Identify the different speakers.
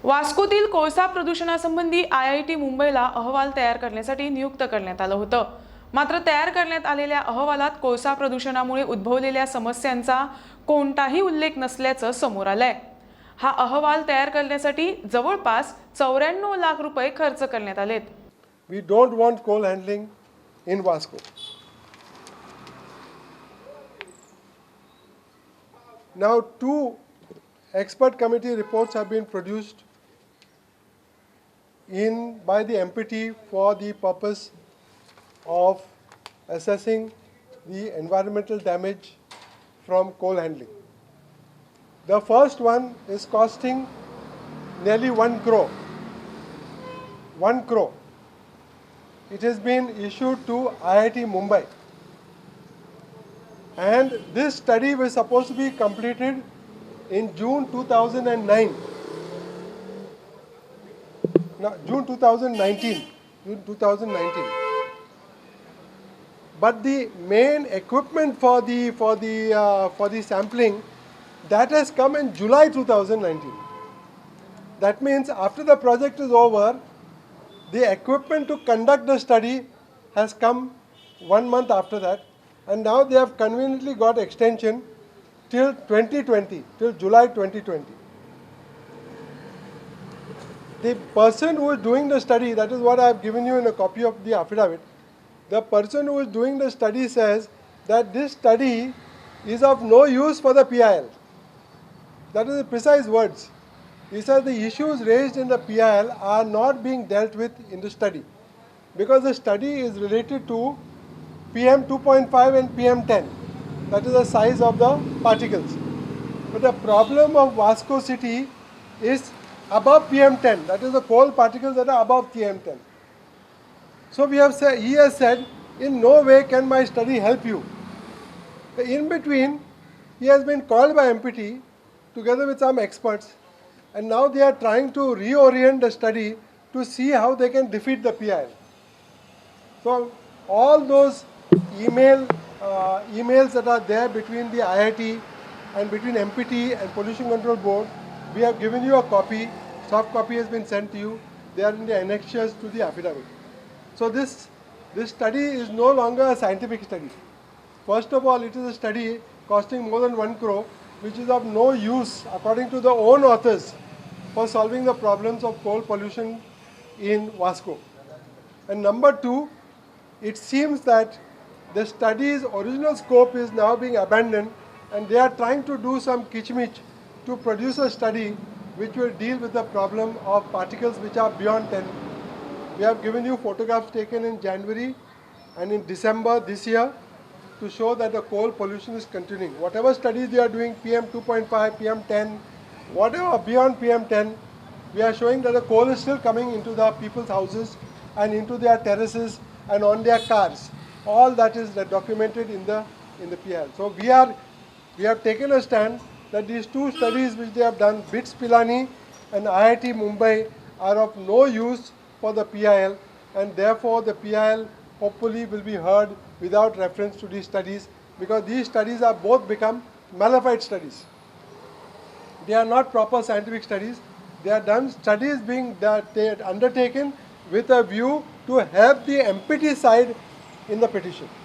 Speaker 1: वास्कोतील कोळसा प्रदूषणासंबंधी IIT मुंबईला अहवाल तयार करण्यासाठी नियुक्त करण्यात आलं होतं. मात्र तयार करण्यात आलेल्या अहवालात कोळसा प्रदूषणामुळे उद्भवलेल्या समस्यांचा कोणताही उल्लेख नसल्याचं समोर आलंय. हा अहवाल तयार करण्यासाठी जवळपास 94 लाख रुपये खर्च करण्यात आलेत.
Speaker 2: We don't want coal handling in Vasco. Now, two expert committee reports have been produced by the MPT for the purpose of assessing the environmental damage from coal handling. The first one is costing nearly 1 crore. 1 crore. It has been issued to IIT Mumbai. And this study was supposed to be completed in June 2009. No, June 2019. June 2019. But the main equipment for the sampling, that has come in July 2019. That means after the project is over, the equipment to conduct the study has come 1 month after that, and now they have conveniently got extension till 2020, till July 2020. The person who is doing the study, that is what I have given you in a copy of the affidavit, the person who is doing the study says that this study is of no use for the PIL. That is the precise words. He says the issues raised in the PIL are not being dealt with in the study because the study is related to PM 2.5 and PM 10. That is the size of the particles. But the problem of Vasco City is above PM 10. That is the coal particles that are above PM 10. So he has said, in no way can my study help you. In between, he has been called by MPT together with some experts, and now they are trying to reorient the study to see how they can defeat the PIL. So all those emails that are there between the IIT and between MPT and Pollution Control Board, we have given you a copy. Soft copy has been sent to you. They are in the annexures to the affidavit. So this study is no longer a scientific study. First of all, it is a study costing more than 1 crore, which is of no use, according to the own authors, for solving the problems of coal pollution in Vasco. And number two, it seems that the study's original scope is now being abandoned, and they are trying to do some kitchmich to produce a study which will deal with the problem of particles which are beyond 10. We have given you photographs taken in January and in December this year to show that the coal pollution is continuing. Whatever studies they are doing, PM 2.5, PM 10, whatever beyond PM 10, we are showing that the coal is still coming into the people's houses and into their terraces and on their cars. All that is documented in the PIL. So we have taken a stand that these two studies which they have done, BITS Pilani and IIT Mumbai, are of no use for the PIL, and therefore the PIL hopefully will be heard without reference to these studies, because these studies are both become malified studies. They are not proper scientific studies. They are done studies being undertaken with a view to help the MPT side in the petition.